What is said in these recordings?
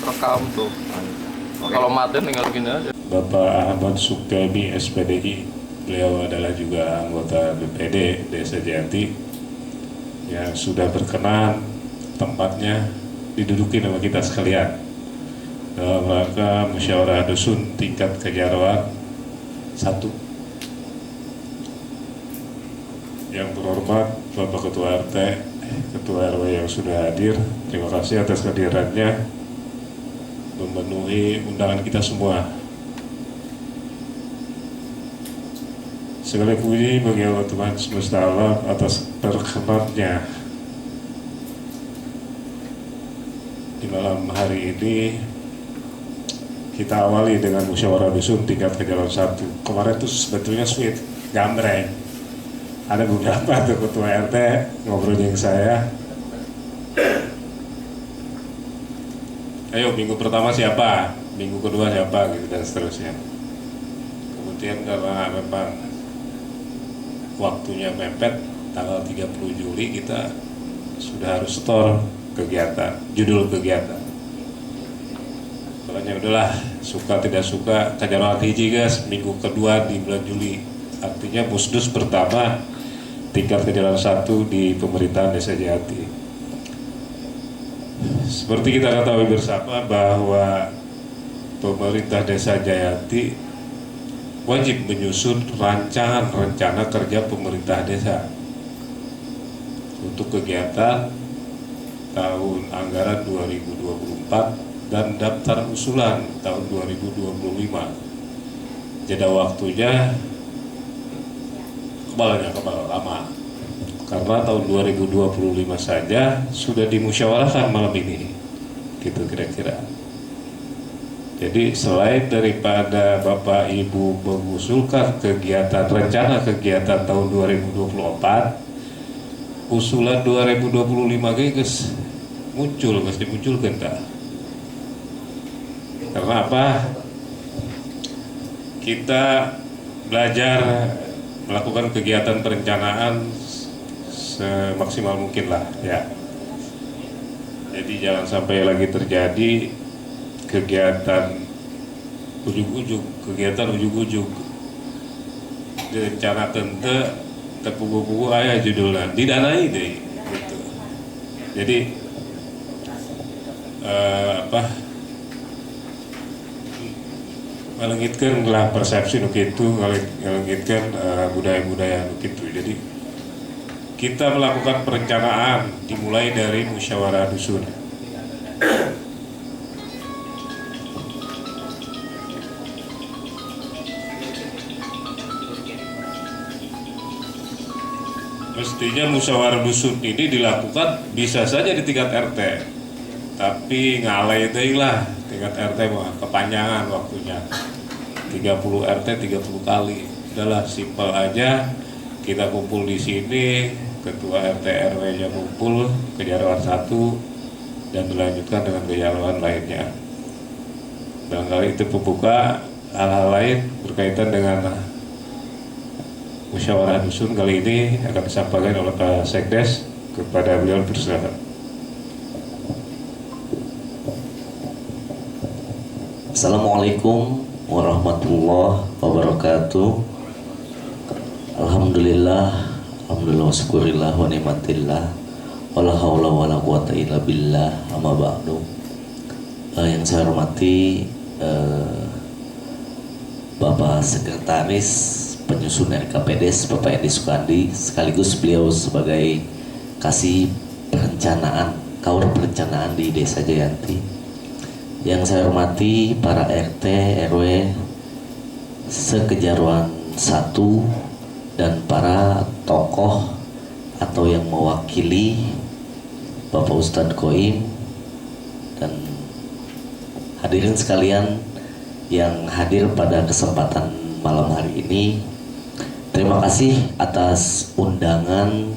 rekam tuh. Kalau mati tinggal gini aja. Bapak Ahmad Sukemi SPDI, beliau adalah juga anggota BPD Desa Jayanti yang sudah berkenan tempatnya diduduki sama kita sekalian dalam rangka musyawarah dusun tingkat kejarwan 1. Yang terhormat Bapak Ketua RT, Ketua RW yang sudah hadir, terima kasih atas kehadirannya memenuhi undangan kita semua. Segala puji bagi Allah Tuhan semesta alam atas berkenannya di malam hari ini kita awali dengan musyawarah dusun tingkat kejarwan 1. Kemarin tuh sebetulnya sweet, gambreng. Ada beberapa tuh ketua RT ngobrol dengan saya. Ayo minggu pertama siapa, minggu kedua siapa gitu dan seterusnya. Kemudian karena memang waktunya mepet, tanggal 30 Juli kita sudah harus store kegiatan, judul kegiatan. Makanya udahlah, suka tidak suka kejarwan hiji guys, minggu kedua di bulan Juli. Artinya musdus pertama tingkat kejarwan 1 di pemerintahan Desa Jayanti. Seperti kita ketahui bersama bahwa pemerintah Desa Jayanti wajib menyusun rancangan rencana kerja pemerintah desa untuk kegiatan tahun anggaran 2024 dan daftar usulan tahun 2025. Jeda waktunya kebal lama. Karena tahun 2025 saja sudah dimusyawarahkan malam ini, gitu kira-kira. Jadi selain daripada Bapak Ibu mengusulkan rencana kegiatan tahun 2024, usulan 2025 guys muncul, mesti dimunculkan tak? Karena apa? Kita belajar melakukan kegiatan perencanaan semaksimal mungkin lah ya. Jadi jangan sampai lagi terjadi kegiatan ujung-ujung direncanakan terpugu-pugu ayah judulnya didanai deh gitu. Jadi ngalengitkan lah persepsi itu, ngalengitkan budaya-budaya itu. Jadi kita melakukan perencanaan dimulai dari musyawarah dusun. Mestinya musyawarah dusun ini dilakukan bisa saja di tingkat RT, tapi ngalai deh lah tingkat RT mah kepanjangan waktunya 30 RT 30 kali. Udahlah simpel aja, kita kumpul di sini, ketua RT RW-nya kumpul kejarwan 1 dan dilanjutkan dengan kejarwan lainnya. Barangkali itu pembuka. Hal-hal lain berkaitan dengan musyawarah dusun kali ini akan disampaikan oleh Pak Sekdes kepada beliau bersama. Assalamualaikum warahmatullahi wabarakatuh. Alhamdulillah wa syukurillah wa ni'matillah wala haula wala quwata illa billah, amma ba'du. Yang saya hormati Bapak Sekretaris Penyusun RKPDes Bapak Edi Sukandi, sekaligus beliau sebagai kasih kaur perencanaan di Desa Jayanti. Yang saya hormati para RT RW sekejarwan 1 dan para tokoh atau yang mewakili Bapak Ustadz Qoim dan hadirin sekalian yang hadir pada kesempatan malam hari ini. Terima kasih atas undangan,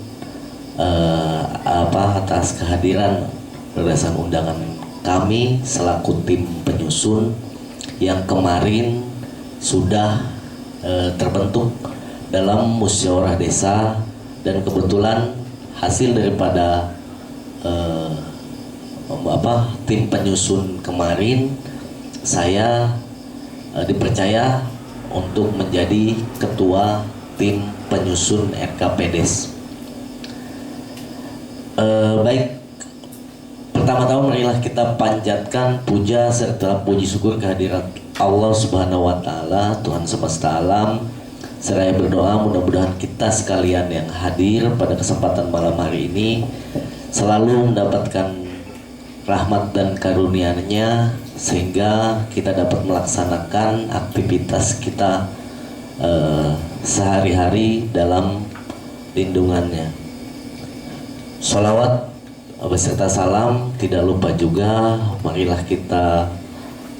atas kehadiran berdasarkan undangan kami selaku tim penyusun yang kemarin sudah terbentuk dalam musyawarah desa, dan kebetulan hasil daripada tim penyusun kemarin saya dipercaya untuk menjadi ketua tim penyusun RKPDes. Baik, pertama-tama marilah kita panjatkan puja serta puji syukur kehadirat Allah Subhanahu wa Ta'ala, Tuhan semesta alam. Seraya berdoa mudah-mudahan kita sekalian yang hadir pada kesempatan malam hari ini selalu mendapatkan rahmat dan karunia-Nya sehingga kita dapat melaksanakan aktivitas kita sehari-hari dalam lindungannya. Sholawat beserta salam tidak lupa juga marilah kita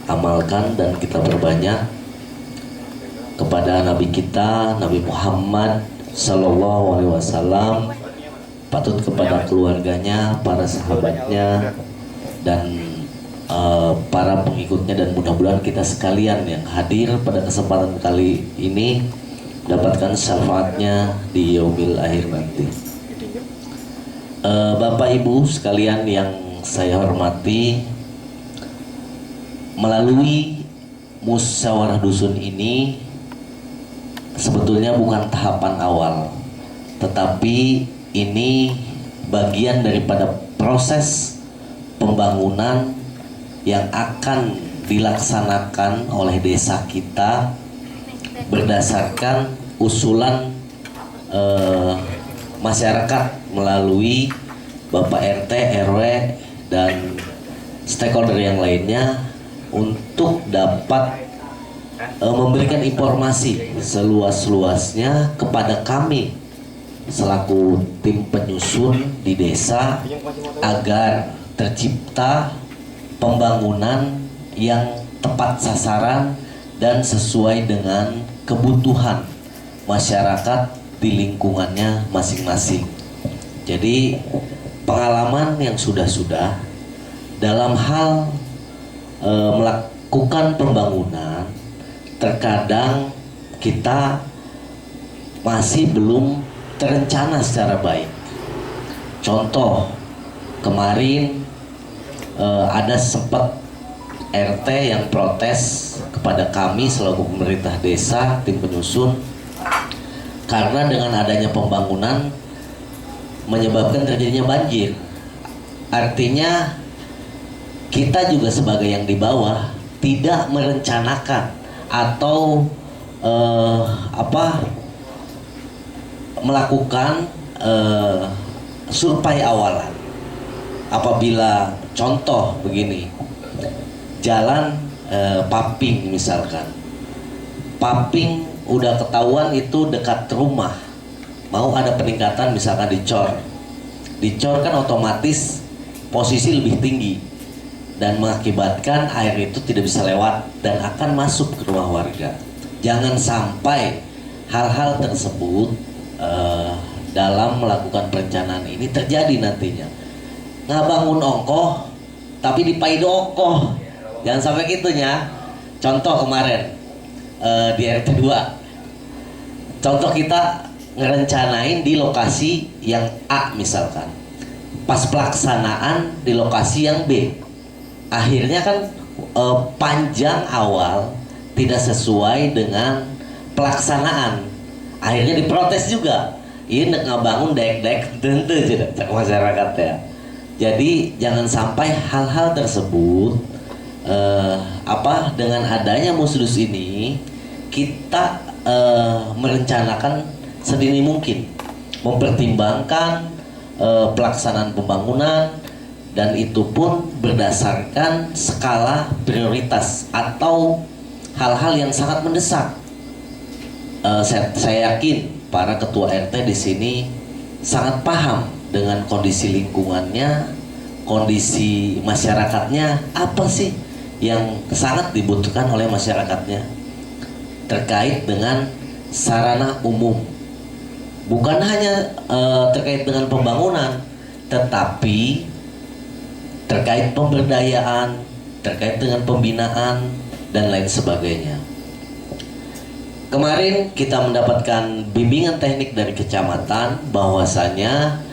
amalkan dan kita perbanyak kepada Nabi kita, Nabi Muhammad Sallallahu Alaihi Wasallam, patut kepada keluarganya, para sahabatnya, dan para pengikutnya, dan mudah-mudahan kita sekalian yang hadir pada kesempatan kali ini mendapatkan syafaatnya di yaumil akhir nanti. Bapak Ibu sekalian yang saya hormati, melalui musyawarah dusun ini sebetulnya bukan tahapan awal, tetapi ini bagian daripada proses pembangunan yang akan dilaksanakan oleh desa kita berdasarkan usulan masyarakat melalui Bapak RT, RW, dan stakeholder yang lainnya untuk dapat memberikan informasi seluas-luasnya kepada kami selaku tim penyusun di desa agar tercipta pembangunan yang tepat sasaran dan sesuai dengan kebutuhan masyarakat di lingkungannya masing-masing. Jadi pengalaman yang sudah-sudah dalam hal melakukan pembangunan, terkadang kita masih belum terencana secara baik. Contoh, kemarin ada sempat RT yang protes kepada kami selaku pemerintah desa, tim penyusun, karena dengan adanya pembangunan menyebabkan terjadinya banjir. Artinya kita juga sebagai yang di bawah tidak merencanakan atau melakukan survei awalan. Apabila contoh begini, jalan Paping misalkan, Paping udah ketahuan itu dekat rumah, mau ada peningkatan misalkan dicor kan otomatis posisi lebih tinggi dan mengakibatkan air itu tidak bisa lewat dan akan masuk ke rumah warga. Jangan sampai hal-hal tersebut dalam melakukan perencanaan ini terjadi nantinya. Ngabangun ongkoh tapi dipaido ongkoh, jangan sampai gitunya. Contoh kemarin di RT 2, contoh kita ngerencanain di lokasi yang A misalkan, pas pelaksanaan di lokasi yang B, akhirnya kan panjang awal tidak sesuai dengan pelaksanaan, akhirnya diprotes juga. Ini ngabangun dek tentu tidak masyarakat ya. Jadi jangan sampai hal-hal tersebut dengan adanya musdus ini kita merencanakan sedini mungkin, mempertimbangkan pelaksanaan pembangunan, dan itu pun berdasarkan skala prioritas atau hal-hal yang sangat mendesak. Saya yakin para ketua RT di sini sangat paham dengan kondisi lingkungannya, kondisi masyarakatnya, apa sih yang sangat dibutuhkan oleh masyarakatnya terkait dengan sarana umum. Bukan hanya terkait dengan pembangunan, tetapi terkait pemberdayaan, terkait dengan pembinaan, dan lain sebagainya. Kemarin kita mendapatkan bimbingan teknik dari kecamatan bahwasanya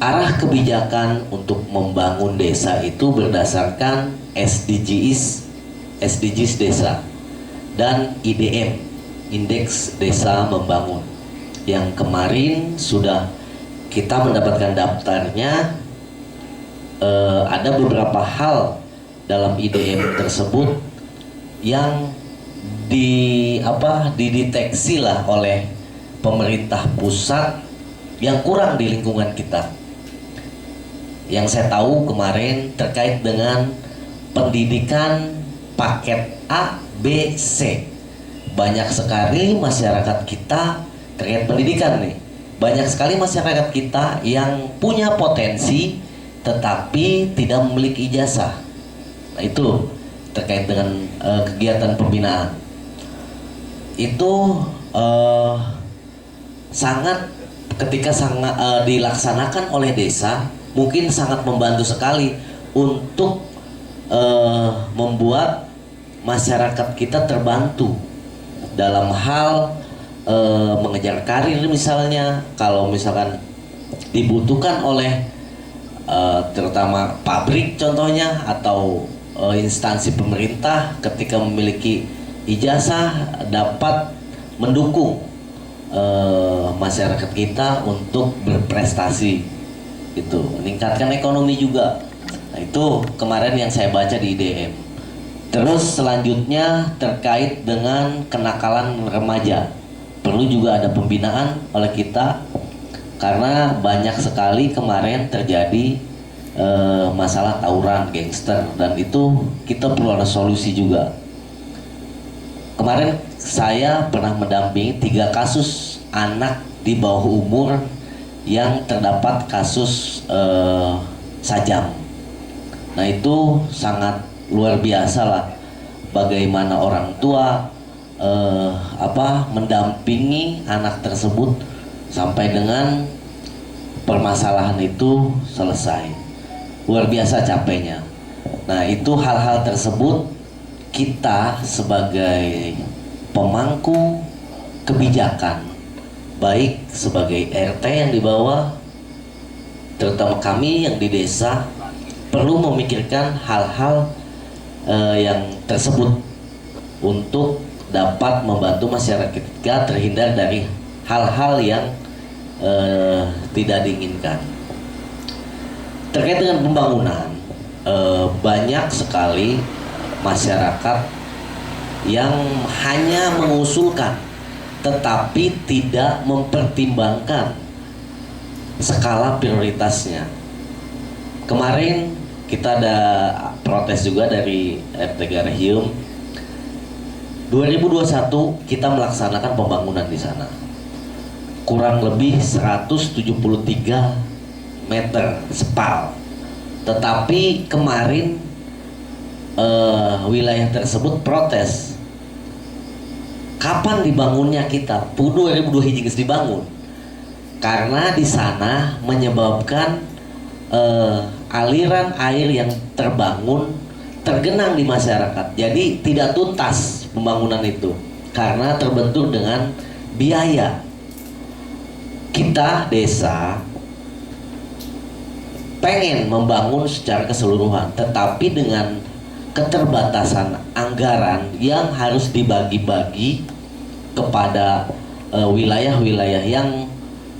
arah kebijakan untuk membangun desa itu berdasarkan SDGs desa dan IDM, Indeks Desa Membangun, yang kemarin sudah kita mendapatkan daftarnya. Ada beberapa hal dalam IDM tersebut yang dideteksi lah oleh pemerintah pusat yang kurang di lingkungan kita. Yang saya tahu kemarin terkait dengan pendidikan paket A, B, C. Banyak sekali masyarakat kita terkait pendidikan nih. Banyak sekali masyarakat kita yang punya potensi tetapi tidak memiliki ijazah. Nah, itu terkait dengan kegiatan pembinaan. Itu ketika dilaksanakan oleh desa, mungkin sangat membantu sekali untuk membuat masyarakat kita terbantu dalam hal mengejar karir misalnya. Kalau misalkan dibutuhkan oleh terutama pabrik contohnya atau instansi pemerintah, ketika memiliki ijazah dapat mendukung masyarakat kita untuk berprestasi, itu meningkatkan ekonomi juga. Nah, itu kemarin yang saya baca di IDM. Terus selanjutnya terkait dengan kenakalan remaja, perlu juga ada pembinaan oleh kita, karena banyak sekali kemarin terjadi masalah tawuran, gangster, dan itu kita perlu ada solusi juga. Kemarin saya pernah mendampingi 3 kasus anak di bawah umur yang terdapat kasus sajam. Nah, itu sangat luar biasa lah bagaimana orang tua mendampingi anak tersebut sampai dengan permasalahan itu selesai. Luar biasa capeknya. Nah, itu hal-hal tersebut kita sebagai pemangku kebijakan, baik sebagai RT yang di bawah, terutama kami yang di desa, perlu memikirkan hal-hal yang tersebut untuk dapat membantu masyarakat kita terhindar dari hal-hal yang tidak diinginkan. Terkait dengan pembangunan, banyak sekali masyarakat yang hanya mengusulkan tetapi tidak mempertimbangkan skala prioritasnya. Kemarin kita ada protes juga dari RT Garahium. 2021 kita melaksanakan pembangunan di sana. Kurang lebih 173 meter spal. Tetapi kemarin wilayah tersebut protes. Kapan dibangunnya kita? 2002 hiji geus dibangun. Karena di sana menyebabkan aliran air yang terbangun tergenang di masyarakat. Jadi tidak tuntas pembangunan itu karena terbentur dengan biaya. Kita desa pengen membangun secara keseluruhan, tetapi dengan keterbatasan anggaran yang harus dibagi-bagi kepada wilayah-wilayah yang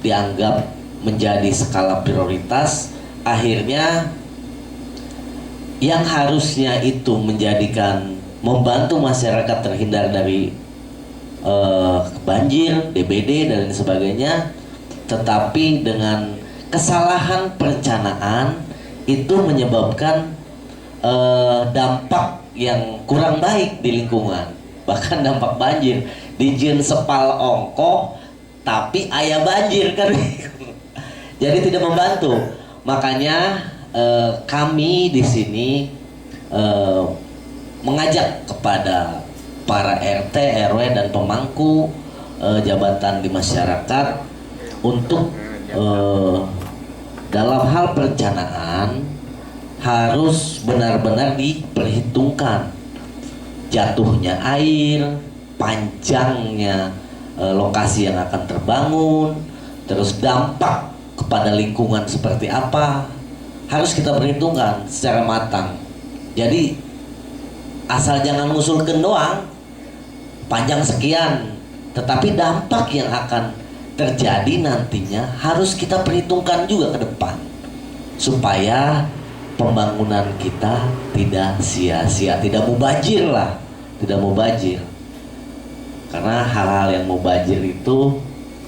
dianggap menjadi skala prioritas, akhirnya yang harusnya itu menjadikan membantu masyarakat terhindar dari banjir, DBD dan lain sebagainya, tetapi dengan kesalahan perencanaan itu menyebabkan dampak yang kurang baik di lingkungan, bahkan dampak banjir. Dijieun sepal ongkoh tapi aya banjir kan. Jadi tidak membantu. Makanya kami di sini mengajak kepada para RT, RW dan pemangku jabatan di masyarakat untuk dalam hal perencanaan harus benar-benar diperhitungkan jatuhnya air, panjangnya lokasi yang akan terbangun, terus dampak kepada lingkungan seperti apa, harus kita perhitungkan secara matang. Jadi asal jangan ngusulkan doang, panjang sekian, tetapi dampak yang akan terjadi nantinya harus kita perhitungkan juga ke depan, supaya pembangunan kita tidak sia-sia, tidak mubazir lah, tidak mubazir. Karena hal-hal yang mubazir itu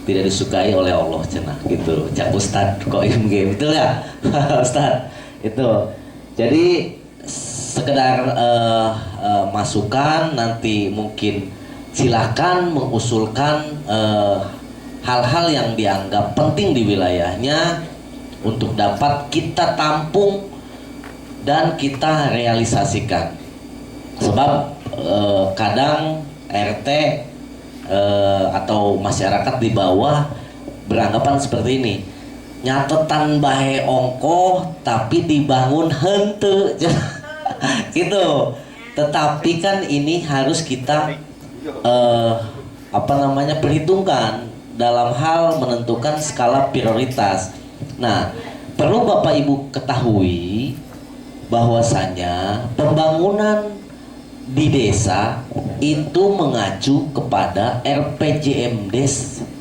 tidak disukai oleh Allah cenah gitu. Cak Ustad Koim game itu ya, Ustad itu. Jadi sekedar masukan, nanti mungkin silakan mengusulkan hal-hal yang dianggap penting di wilayahnya untuk dapat kita tampung dan kita realisasikan. Sebab kadang RT atau masyarakat di bawah beranggapan seperti ini, nyatetan bahe ongkoh tapi dibangun hente gitu. Tetapi kan ini harus kita perhitungkan dalam hal menentukan skala prioritas. Nah, perlu Bapak Ibu ketahui bahwasanya pembangunan di desa itu mengacu kepada RPJM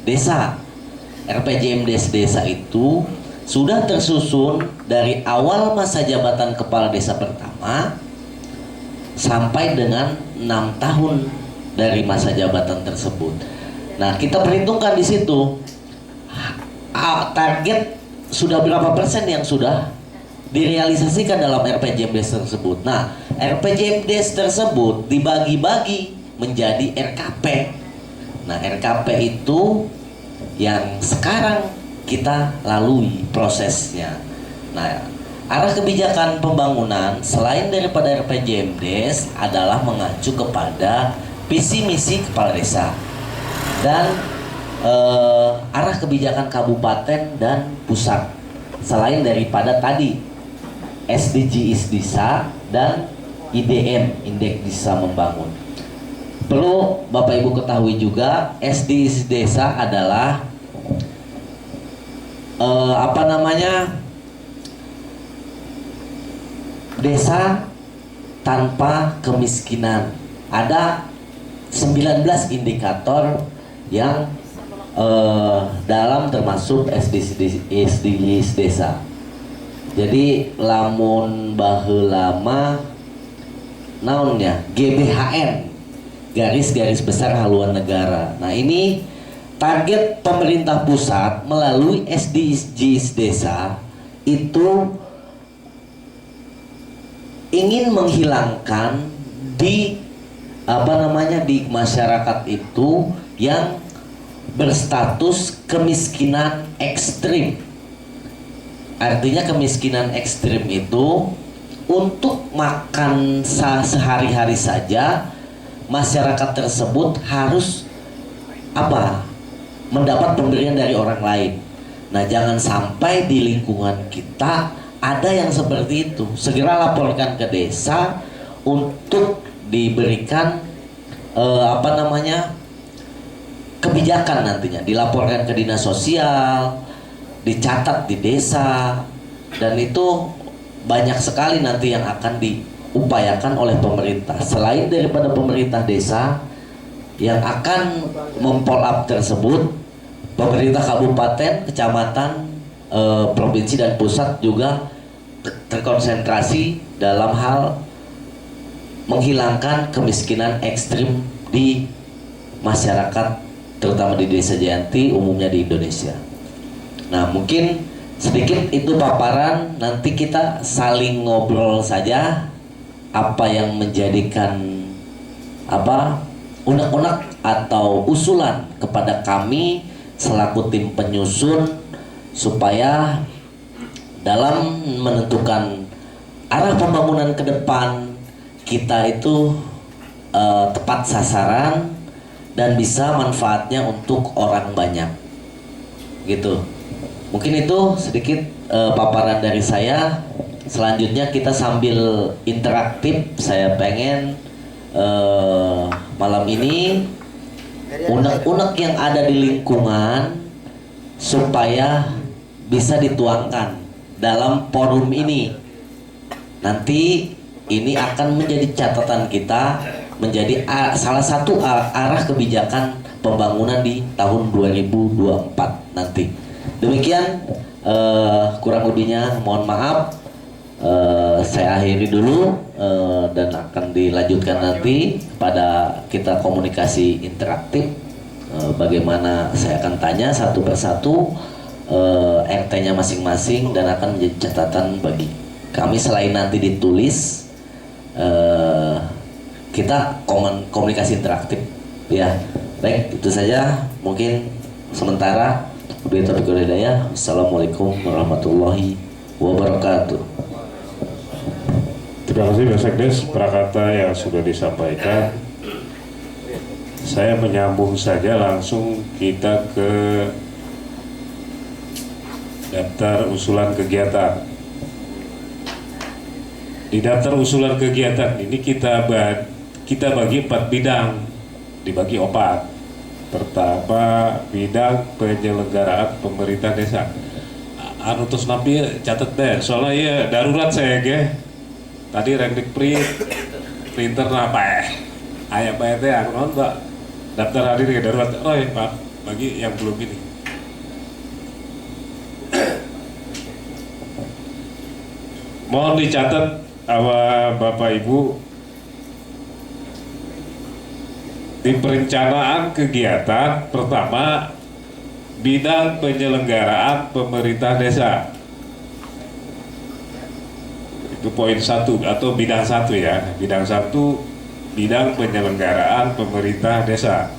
desa. RPJM desa itu sudah tersusun dari awal masa jabatan kepala desa pertama sampai dengan 6 tahun dari masa jabatan tersebut. Nah, kita perhitungkan di situ target sudah berapa persen yang sudah direalisasikan dalam RPJM desa tersebut. Nah, RPJM desa tersebut dibagi-bagi menjadi RKP. Nah, RKP itu yang sekarang kita lalui prosesnya. Nah, arah kebijakan pembangunan selain daripada RPJM Des adalah mengacu kepada visi misi kepala desa dan arah kebijakan kabupaten dan pusat selain daripada tadi SDGs desa dan IDM, Indeks Desa Membangun. Perlu Bapak Ibu ketahui juga, SDGs desa adalah desa tanpa kemiskinan. Ada 19 indikator yang dalam termasuk SDGs desa. Jadi lamun baheula mah naonnya GBHN, garis besar haluan negara. Nah, ini target pemerintah pusat melalui SDGs desa itu ingin menghilangkan di di masyarakat itu yang berstatus kemiskinan ekstrim. Artinya kemiskinan ekstrim itu untuk makan sehari-hari saja masyarakat tersebut harus mendapat pemberian dari orang lain. Nah, jangan sampai di lingkungan kita ada yang seperti itu. Segera laporkan ke desa untuk diberikan kebijakan nantinya, dilaporkan ke dinas sosial, dicatat di desa, dan itu banyak sekali nanti yang akan diupayakan oleh pemerintah. Selain daripada pemerintah desa yang akan mempolap tersebut, pemerintah kabupaten, kecamatan, provinsi dan pusat juga terkonsentrasi dalam hal menghilangkan kemiskinan ekstrim di masyarakat, terutama di Desa Jayanti, umumnya di Indonesia. Nah, mungkin sedikit itu paparan, nanti kita saling ngobrol saja apa yang menjadikan unek-unek atau usulan kepada kami selaku tim penyusun, supaya dalam menentukan arah pembangunan ke depan kita itu tepat sasaran dan bisa manfaatnya untuk orang banyak gitu. Mungkin itu sedikit paparan dari saya. Selanjutnya kita sambil interaktif, saya pengen malam ini unek-unek yang ada di lingkungan supaya bisa dituangkan dalam forum ini. Nanti ini akan menjadi catatan kita, menjadi salah satu arah kebijakan pembangunan di tahun 2024 nanti. Demikian, kurang lebihnya mohon maaf. Saya akhiri dulu dan akan dilanjutkan nanti pada kita komunikasi interaktif. Bagaimana saya akan tanya satu persatu RT-nya masing-masing dan akan menjadi catatan bagi kami. Selain nanti ditulis, kita komunikasi interaktif ya. Baik, itu saja mungkin sementara. Assalamualaikum warahmatullahi wabarakatuh. Terima kasih Pak Sekdes, prakata yang sudah disampaikan. Saya menyambung saja langsung kita ke daftar usulan kegiatan. Di daftar usulan kegiatan ini kita bagi 4 bidang, dibagi 4. Pertama, bidang penyelenggaraan pemerintah desa. Anu terus nabi catat deh, soalnya ya darurat saya ge. Tadi rendik printer apa ayah bayar teh aku nonton Pak. Daftar hadir ke darurat. Oh ya Pak, bagi yang belum ini. Mohon dicatat sama Bapak Ibu di perencanaan kegiatan. Pertama, bidang penyelenggaraan pemerintah desa. Itu poin 1 atau bidang 1 ya. Bidang 1, bidang penyelenggaraan pemerintah desa.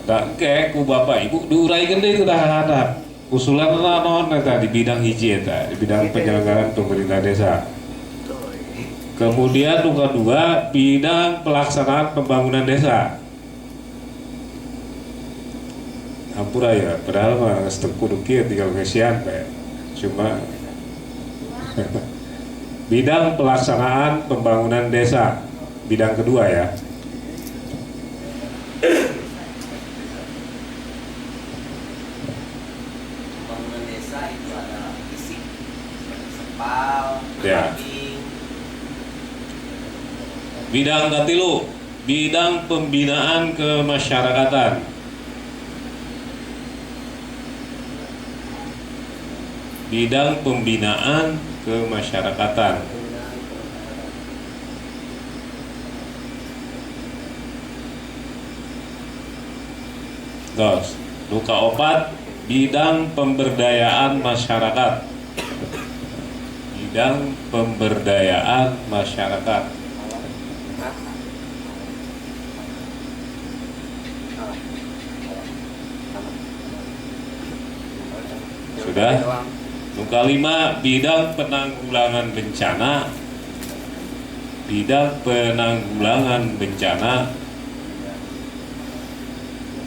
Dan kayak ku Bapak Ibu diuraikan deh itu dah ada usulan non di bidang hiji eta, di bidang penyelenggaraan pemerintah desa. Kemudian nomor 2, bidang pelaksanaan pembangunan desa. Ampura ya, padahal mah setekuduk kieu tinggal ngesian Pak. Cuma bidang pelaksanaan pembangunan desa, bidang kedua ya. Pembangunan desa itu ada fisik, sepal, Ya. Bidang katilu, bidang pembinaan kemasyarakatan. Bidang pembinaan kemasyarakatan. Terus, luka opat, bidang pemberdayaan masyarakat. Bidang pemberdayaan masyarakat. Sudah? Luka 5, bidang penanggulangan bencana. Bidang penanggulangan bencana.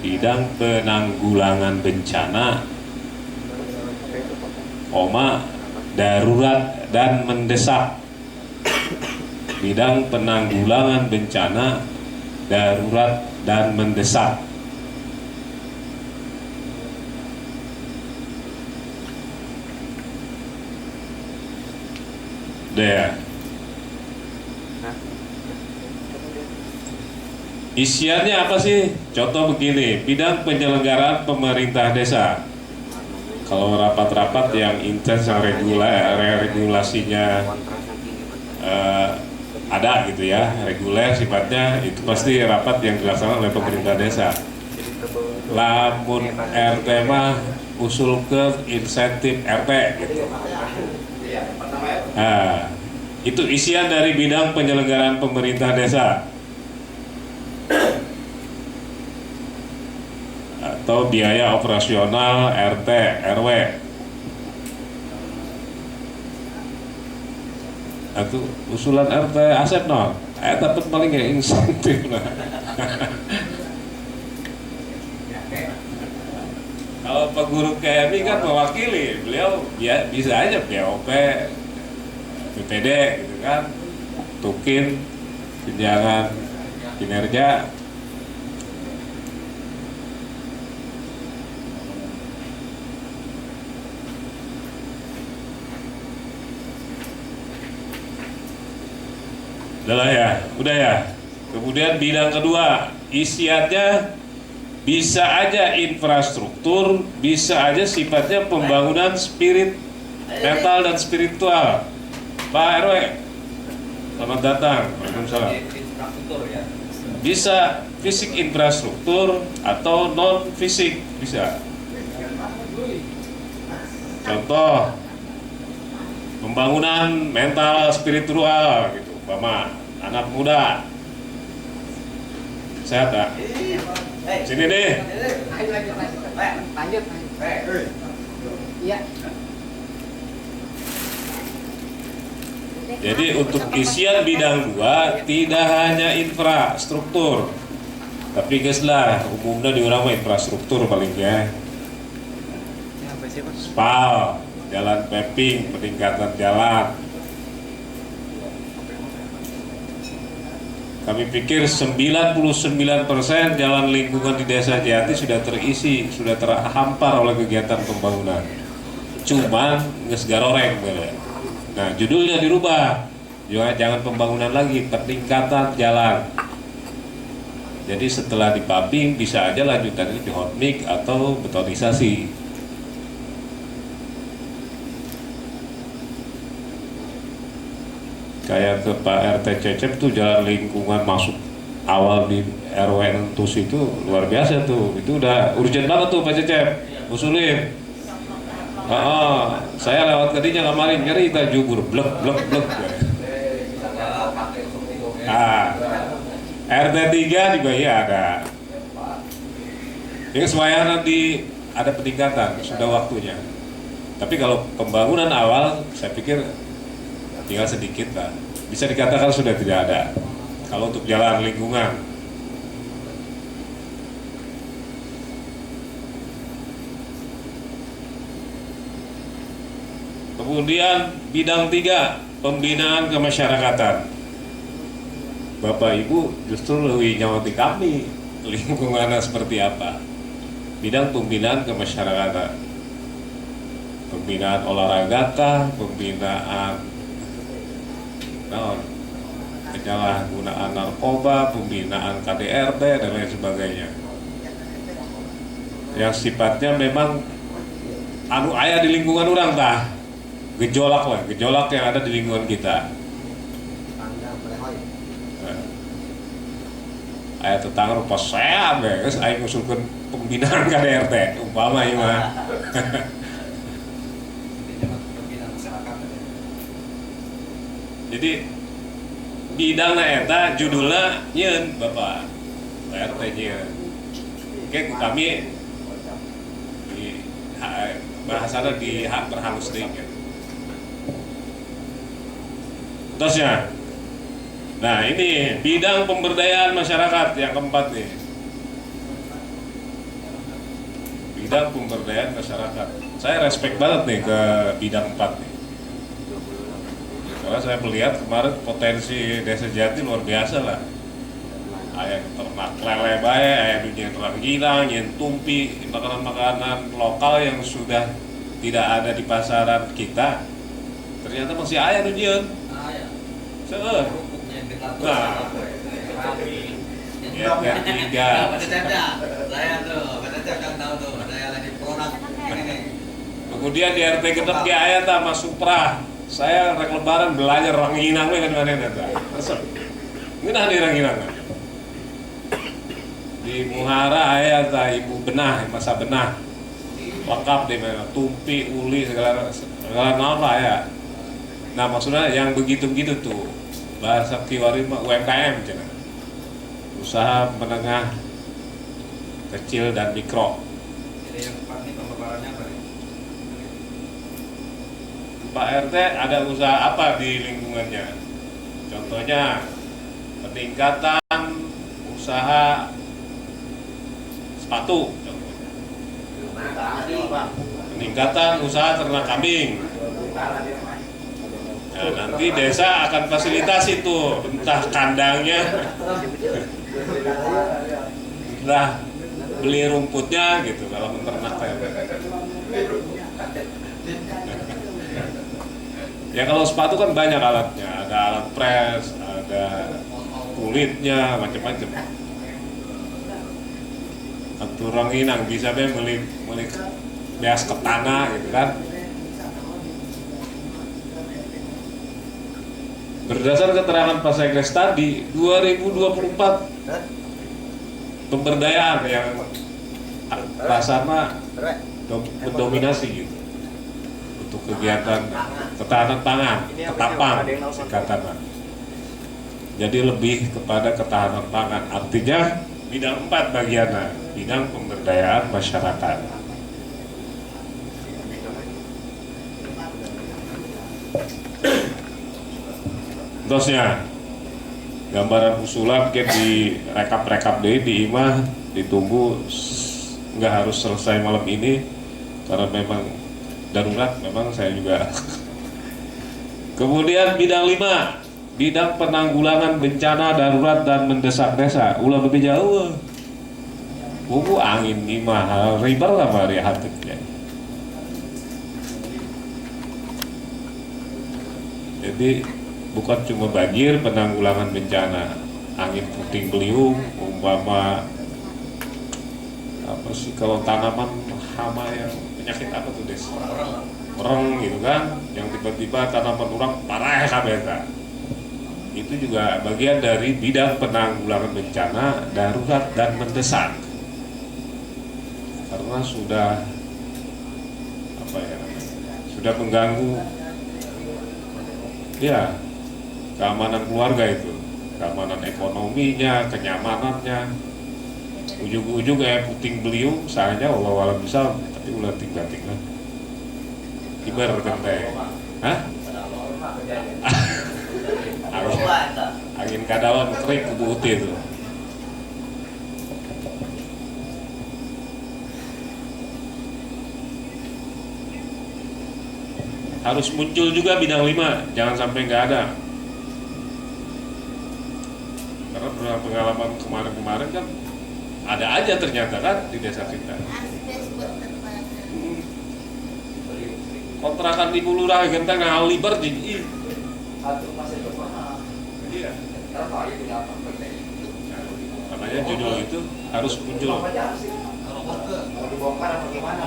Bidang penanggulangan bencana, darurat dan mendesak. Bidang penanggulangan bencana, darurat dan mendesak. Dea. Isiannya apa sih? Contoh begini, bidang penyelenggaraan pemerintah desa. Kalau rapat-rapat yang intens, yang regulasinya ada gitu ya, reguler sifatnya, itu pasti rapat yang dilaksanakan oleh pemerintah desa. Lamun RT mah usul ke insentif RT gitu. Nah, itu isian dari bidang penyelenggaraan pemerintah desa atau biaya operasional RT RW. Atau usulan RT Asep non, dapat paling kayak insentif lah. Kalau Pak Guru KMI kan mewakili, beliau ya bisa aja BOP, BPD gitu kan, tukin tunjangan kinerja. Udah ya. Kemudian bidang kedua, isiannya bisa aja infrastruktur, bisa aja sifatnya pembangunan spirit, mental dan spiritual. Pak RW, selamat datang. Waalaikumsalam. Bisa fisik infrastruktur atau non fisik bisa. Contoh pembangunan mental spiritual gitu, Mama, anak muda. Sehat tak? Sini deh. Lanjut. Iya. Jadi untuk isian bidang 2 tidak hanya infrastruktur, tapi guys lah umumnya di orang mah infrastruktur paling ya. Spal, jalan paving, peningkatan jalan. Kami pikir 99% jalan lingkungan di Desa Jati sudah terisi, sudah terhampar oleh kegiatan pembangunan. Cuman geus garoreng bener. Nah, judulnya dirubah. Jangan pembangunan lagi, peningkatan jalan. Jadi setelah dipaving bisa aja lanjutannya di hot mix atau betonisasi. Kayak ke Pak RT Cecep tuh jalan lingkungan masuk awal di RW Entus itu luar biasa tuh. Itu udah urgent banget tuh Pak Cecep, usulin. Saya lewat tadinya kemarin nyari kita jubur blek. RT 3 juga iya ada. Ini supaya nanti ada peningkatan, sudah waktunya. Tapi kalau pembangunan awal, saya pikir tinggal sedikit lah. Bisa dikatakan sudah tidak ada. Kalau untuk jalan lingkungan. Kemudian bidang 3, pembinaan kemasyarakatan. Bapak Ibu justru lebih nyawati kami lingkungannya seperti apa. Bidang pembinaan kemasyarakatan. Pembinaan olahraga kah, pembinaan penyalahgunaan narkoba, pembinaan KDRT dan lain sebagainya. Yang sifatnya memang aya di lingkungan orang tah. Gejolak yang ada di lingkungan kita. Aya tetangga rupa sehat guys, aing ngusulkeun pembinaan KDRT umpama ieu mah. Jadi bidangna eta judulna nyeun Bapak RT nyeun. Oke, kami di bahasana di hak berhalus deui. Terusnya. Nah, ini bidang pemberdayaan masyarakat yang keempat nih. Bidang pemberdayaan masyarakat. Saya respect banget nih ke bidang 4 nih. Karena saya melihat kemarin potensi Desa Jati luar biasa lah. Aya ternak lele bae, aya dunia ternak nyen tumpi, makanan-makanan lokal yang sudah tidak ada di pasaran kita. Ternyata masih aya dunia. Seueur. Nah, ya, tiga. Kemudian di RT Gedek di ayat sama Supra. Saya rek lebaran belajar ranginang we kan mana eta. Resep. Ngeunah di ranginang. Di Muhara ayat Ibu Benah, masa benah. Lengkap di mana tumpi, uli segala naon lah ya. Nah, maksudnya yang begitu-begitu tuh bahasa kiwari mah UMKM cenah. Usaha menengah kecil dan mikro. Jadi yang Pak ini pembabarannya apa nih? Pak RT ada usaha apa di lingkungannya? Contohnya peningkatan usaha sepatu, peningkatan usaha ternak kambing. Nah, nanti desa akan fasilitasi tuh, entah kandangnya, entah beli rumputnya gitu kalau menternak kayak. Ya kalau sepatu kan banyak alatnya, ada alat press, ada ada kulitnya macam-macam. Aturang inang bisa melik beas ke tanah gitu kan. Berdasar keterangan Pak Sekres tadi, 2024 pemberdayaan yang rasanya mendominasi gitu untuk kegiatan ketahanan pangan, ketapang singkatannya. Jadi lebih kepada ketahanan pangan, artinya bidang 4 bagiannya, bidang pemberdayaan masyarakat. Terusnya gambaran usulan kayak di rekap deh di imah, ditunggu, nggak harus selesai malam ini karena memang darurat, memang saya juga. Kemudian bidang 5, bidang penanggulangan bencana darurat dan mendesak desa. Ulah lebih jauh. Buku angin imah ribar lah mari hatinya. Jadi bukan cuma banjir, penanggulangan bencana, angin puting beliung, umpama apa sih kalau tanaman hama yang penyakit apa tuh Des? Mereng gitu kan, yang tiba-tiba tanaman orang parah kabeh. Itu juga bagian dari bidang penanggulangan bencana darurat dan mendesak. Karena sudah apa ya? Sudah mengganggu ya keamanan keluarga itu, keamanan ekonominya, kenyamanannya. Ujung-ujung kayak puting beliung, saja walau bisa, tapi ulah tinggal. Ibar kenteng, hah? Angin kadawan kering kubu uti itu. Harus muncul juga bidang 5, jangan sampai nggak ada. Karena pengalaman kemarin-kemarin kan ada aja ternyata kan di desa kita. Kontrakan di Bulurah genteng ngaliber jadi. Iya. Makanya judul itu harus muncul. Mau dibongkar apa gimana?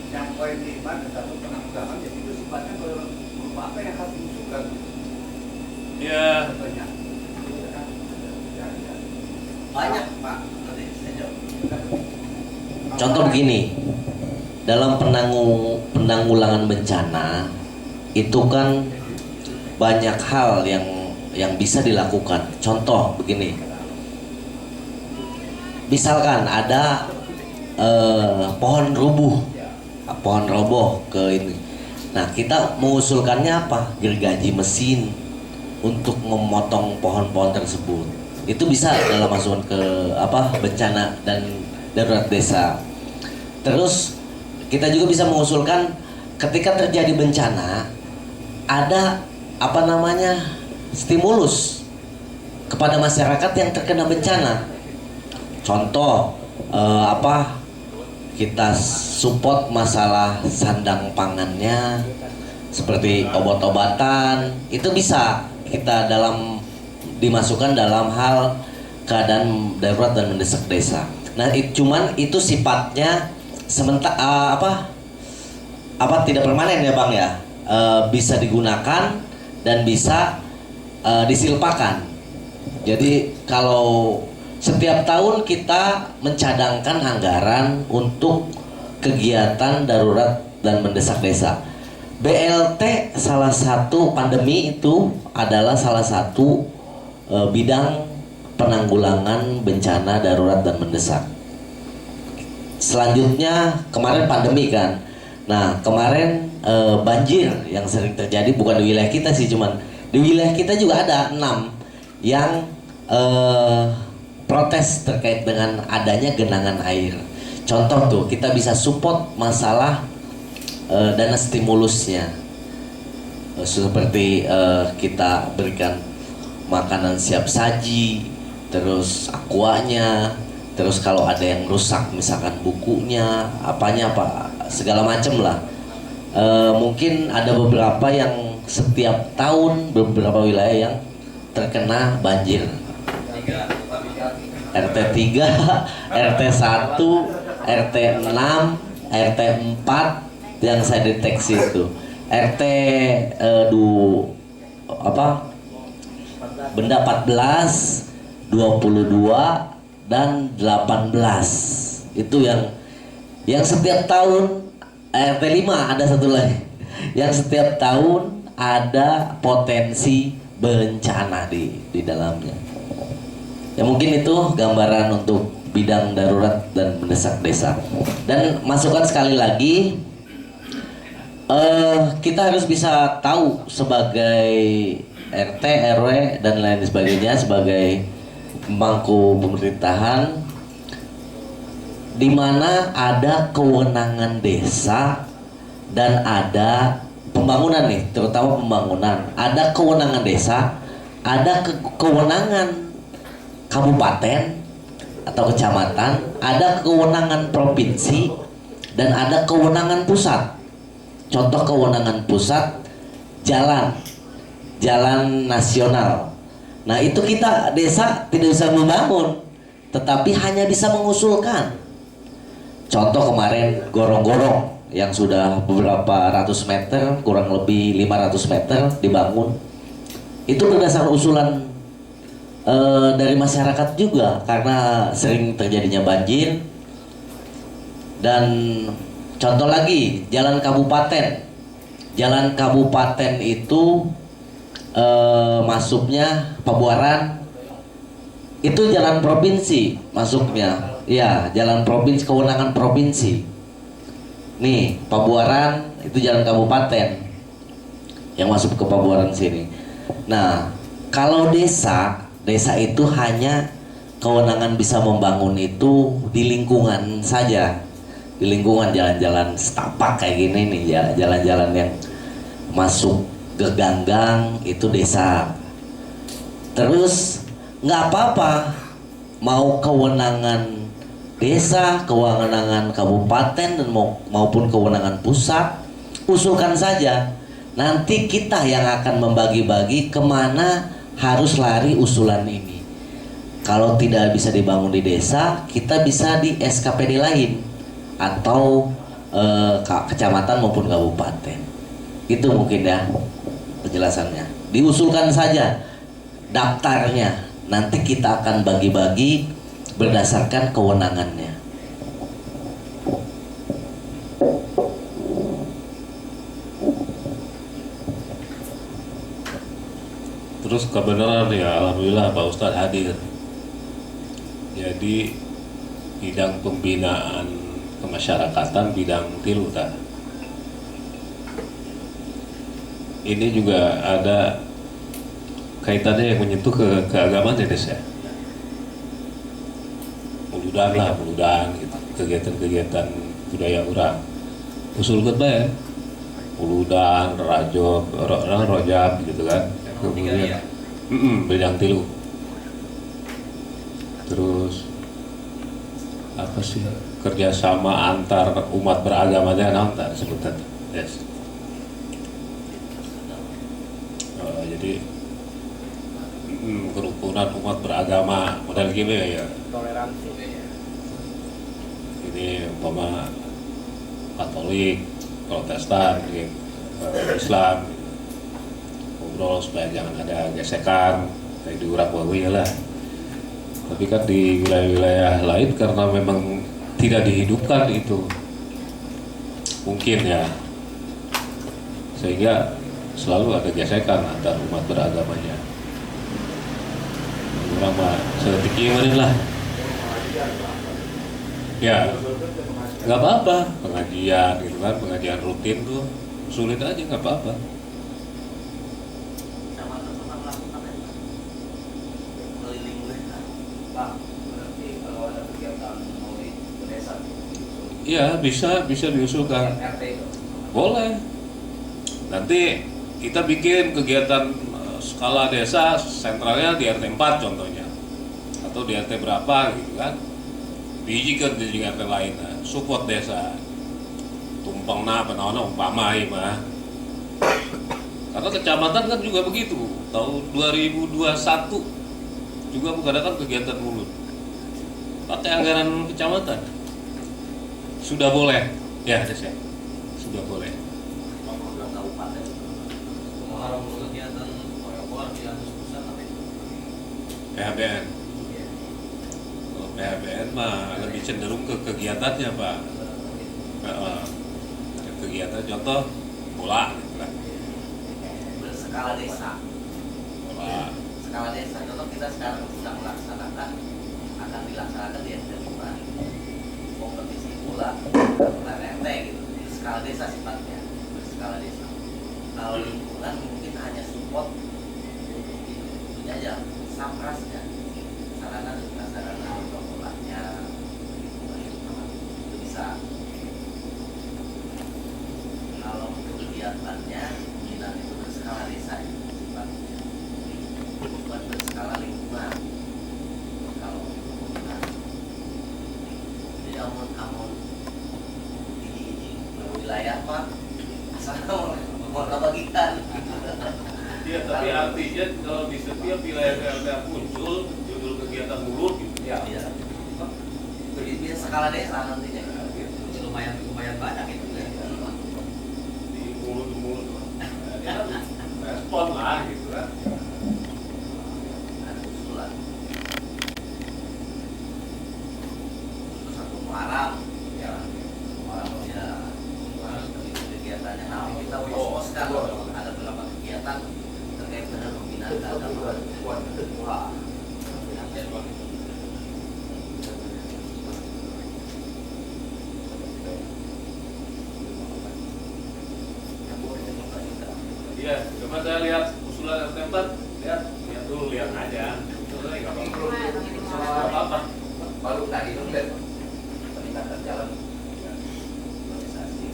Yang poin 5 satu penanggulangan, jadi itu sifatnya berupa apa yang harus diusulkan? Ya. Banyak Pak. Contoh begini, dalam penanggulangan bencana itu kan banyak hal yang bisa dilakukan. Contoh begini, misalkan ada pohon roboh ke ini. Nah, kita mengusulkannya apa? Gergaji mesin untuk memotong pohon-pohon tersebut. Itu bisa dalam masukan ke bencana dan darurat desa. Terus kita juga bisa mengusulkan ketika terjadi bencana ada stimulus kepada masyarakat yang terkena bencana. Contoh kita support masalah sandang pangannya, seperti obat-obatan, itu bisa kita dimasukkan dalam hal keadaan darurat dan mendesak desa. Nah, cuman itu sifatnya sementara tidak permanen ya Bang ya, bisa digunakan dan bisa disilpakan. Jadi kalau setiap tahun kita mencadangkan anggaran untuk kegiatan darurat dan mendesak desa. BLT salah satu, pandemi itu adalah salah satu bidang penanggulangan bencana darurat dan mendesak. Selanjutnya kemarin pandemi kan. Nah, kemarin banjir yang sering terjadi bukan di wilayah kita sih, cuman di wilayah kita juga ada 6 yang protes terkait dengan adanya genangan air. Contoh tuh, kita bisa support masalah dana stimulusnya, seperti kita berikan makanan siap saji, terus aquanya, Terus kalau ada yang rusak, misalkan bukunya, apanya apa, segala macem lah. Mungkin ada beberapa yang setiap tahun beberapa wilayah yang terkena banjir. RT 3, RT 1, RT 6, RT 4 yang saya deteksi itu. RT benda 14, 22 dan 18. Itu yang setiap tahun. RT 5 ada satu lagi yang setiap tahun ada potensi bencana di dalamnya. Ya mungkin itu gambaran untuk bidang darurat dan mendesak desa. Dan masukan sekali lagi, kita harus bisa tahu sebagai RT, RW dan lain sebagainya, sebagai pemangku pemerintahan, di mana ada kewenangan desa dan ada pembangunan nih, terutama pembangunan. Ada kewenangan desa, ada kewenangan kabupaten atau kecamatan, ada kewenangan provinsi, dan ada kewenangan pusat. Contoh kewenangan pusat, jalan nasional. Nah itu kita desa tidak bisa membangun, tetapi hanya bisa mengusulkan. Contoh kemarin gorong-gorong yang sudah beberapa ratus meter, kurang lebih 500 meter dibangun. Itu berdasarkan usulan dari masyarakat juga, karena sering terjadinya banjir. Dan contoh lagi, jalan kabupaten. Jalan kabupaten itu masuknya Pabuaran, itu jalan provinsi masuknya. Ya, jalan provinsi, kewenangan provinsi. Nih, Pabuaran itu jalan kabupaten yang masuk ke Pabuaran sini. Nah, kalau desa itu hanya kewenangan bisa membangun itu di lingkungan saja. Di lingkungan jalan-jalan setapak kayak gini nih ya, jalan-jalan yang masuk ke ganggang itu desa. Terus nggak apa-apa mau kewenangan desa, kewenangan kabupaten, dan maupun kewenangan pusat, usulkan saja. Nanti kita yang akan membagi-bagi kemana harus lari usulan ini. Kalau tidak bisa dibangun di desa, kita bisa di SKPD lain atau kecamatan maupun kabupaten. Itu mungkin ya penjelasannya. Diusulkan saja daftarnya. Nanti kita akan bagi-bagi berdasarkan kewenangannya. Terus kebenaran ya, alhamdulillah Pak Ustadz hadir. Jadi bidang pembinaan kemasyarakatan, bidang tilu tah. Ini juga ada kaitannya yang menyentuh ke keagamaan ya Des ya. Mudah-mudahan gitu, kegiatan-kegiatan budaya orang usul ya, muludan, rojab gitu kan. Kemudian bidang tilu. Terus apa sih kerjasama antar umat beragama dan naon tak sebutan? Yes. Jadi kerukunan umat beragama model gini ya. Toleransi. Ini umpama Katolik, Protestan, gitu, Islam, ngobrol supaya jangan ada gesekan kayak di Urak-Wawi lah. Tapi kan di wilayah-wilayah lain karena memang tidak dihidupkan itu, mungkin ya, sehingga selalu ada gesekan antar umat beragamanya. Orang mah sedetik gimana lah. Ya, nggak apa-apa pengajian gitu kan, pengajian rutin tuh sulit aja nggak apa-apa. Iya bisa diusulkan. Boleh. Nanti kita bikin kegiatan skala desa sentralnya di RT 4 contohnya, atau di RT berapa gitu kan. biji kan juga lain support desa tumpang penawana umpama mah karena kecamatan kan juga begitu tahun 2021 juga mengadakan kegiatan mulut pakai anggaran kecamatan sudah boleh ya desa sudah boleh Kabupaten Orang kegiatan orang di atas pusat tapi PHBN. Kalau PHBN mah lebih cenderung ke kegiatannya Pak. Kegiatan contoh bola gitu kan. berskala desa. Bola. Skala desa, contoh kita sekarang sedang melaksanakan akan dilaksanakan di RT 5 kompetisi bola RT gitu. Itu skala desa sifatnya, berskala desa. Kalau lingkungan mungkin hanya support untuk itu aja, saprasnya, sarana dan prasarana untuk bolanya, itu bisa. Kalau untuk kegiatannya, minat itu berskala desa ya, sifatnya, bukan berskala lingkungan. Kalau lingkungan, jadi amun di wilayah Pak, asal mau bagikan. Iya, tapi artinya kalau di setiap wilayah RT muncul judul kegiatan mulut gitu ya. Iya. Jadi dia skala desa nantinya. lumayan banyak itu ya. Di mulut ya, respon lah gitu kan. Ada usulan. Terus satu Muharram, ya. Muharram ya. Kegiatannya, nah kita pos-poskan ada beberapa kegiatan terkait dengan pembinaan keagamaan. Wah. Iya, coba saya lihat usulan RT 4, lihat dulu, lihat aja. Usulnya nggak apa-apa. Baru tadi itu lihat peningkatan jalan organisasi.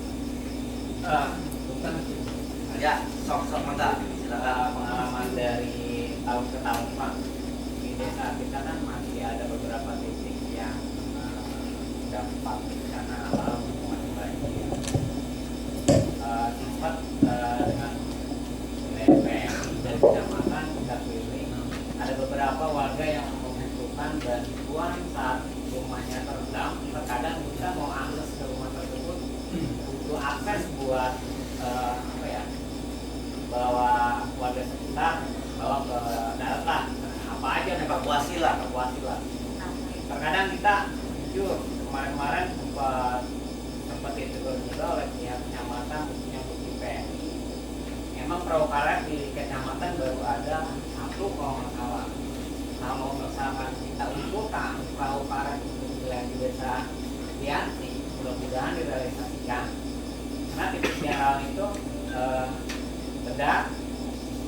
Ya, sok-sok mangga, silakan. Pengalaman dari tahun ke tahun Pak, di desa kita kan masih ada beberapa titik yang dampak bencana alam maupun banjir. Sempat dengan BPM dari kecamatan kita pilih ada beberapa warga yang membutuhkan bantuan saat rumahnya terendam. Terkadang kita mau akses ke rumah tersebut butuh akses buat bawa warga sekitar, bawa ke daratan, apa aja Evakuasi lah. Terkadang kita jujur kemarin sempat ditegur juga oleh pihak kecamatan khususnya Bukti PMI. Memang perahu karet di kecamatan baru ada satu kalau nggak salah. Kalau misalkan kita usulkan perahu karet untuk wilayah di desa Dianti, mudah-mudahan direalisasikan. Karena titik viral itu bedak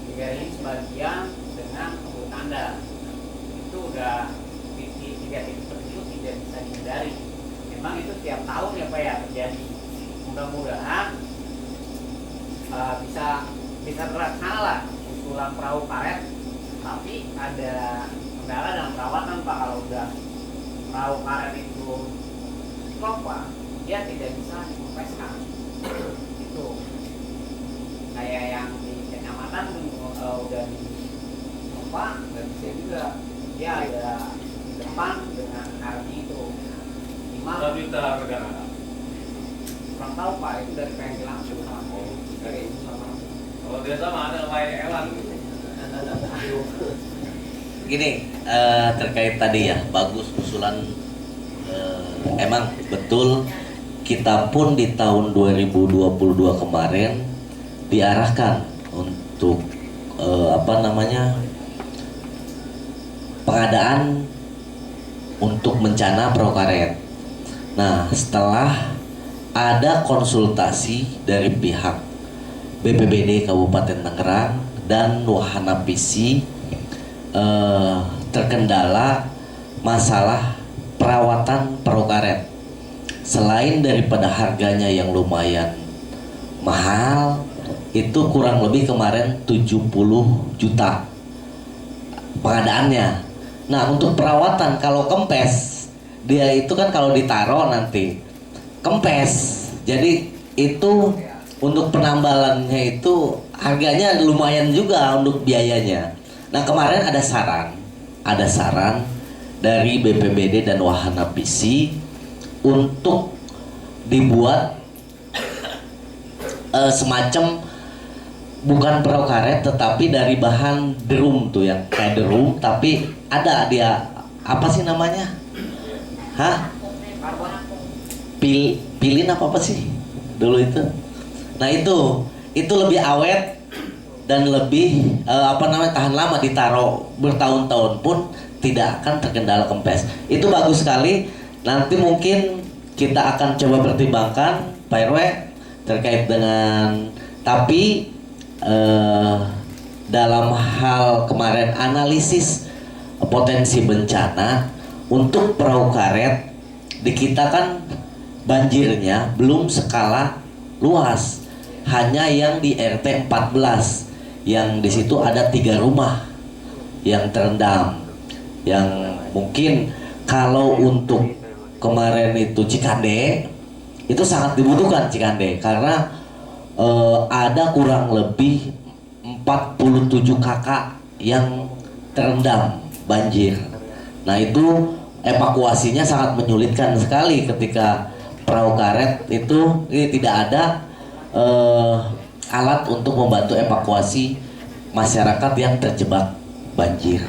digariskan sebagian dengan kebun tanda. Itu udah tiga titik tersebut tidak bisa dihindari. Memang itu tiap tahun ya Pak ya terjadi. Mudah-mudahan bisa terlaksana lah usulan perahu karet, tapi ada kendala dalam perawatan Pak. Kalau udah perahu karet itu stop Pak, dia tidak bisa dikempeskan. Itu kayak yang di kecamatan udah di apa nggak bisa juga, dia ada di depan dengan arti itu Tapi kita negara. kurang tahu Pak, itu dari PNG langsung sama dari sama. Kalau desa mah ada lain elan gitu. Gini, terkait tadi ya, bagus usulan. Emang betul kita pun di tahun 2022 kemarin diarahkan untuk pengadaan untuk bencana perahu karet. Nah, setelah ada konsultasi dari pihak BPBD Kabupaten Tangerang dan Wahana PC, terkendala masalah perawatan perahu karet. Selain daripada harganya yang lumayan mahal, itu kurang lebih kemarin 70 juta pengadaannya. Nah, untuk perawatan kalau kempes dia itu kan kalau ditaruh nanti kempes. Jadi itu untuk penambalannya itu harganya lumayan juga untuk biayanya. Nah kemarin ada saran dari BPBD dan Wahana PC untuk dibuat semacam bukan perahu karet tetapi dari bahan drum tuh yang kayak drum tapi ada dia apa sih namanya? Hah? Pilin apa sih dulu itu? Nah itu lebih awet dan lebih tahan lama, ditaruh bertahun-tahun pun tidak akan terkendala kempes. Itu bagus sekali. Nanti mungkin kita akan coba pertimbangkan Pak RW terkait dengan tapi dalam hal kemarin analisis potensi bencana untuk perahu karet di kita kan banjirnya belum skala luas, hanya yang di RT 14 yang di situ ada 3 rumah yang terendam, yang mungkin kalau untuk kemarin itu Cikande itu sangat dibutuhkan Cikande karena ada kurang lebih 47 kakak yang terendam banjir. Nah itu evakuasinya sangat menyulitkan sekali ketika perahu karet itu tidak ada alat untuk membantu evakuasi masyarakat yang terjebak banjir.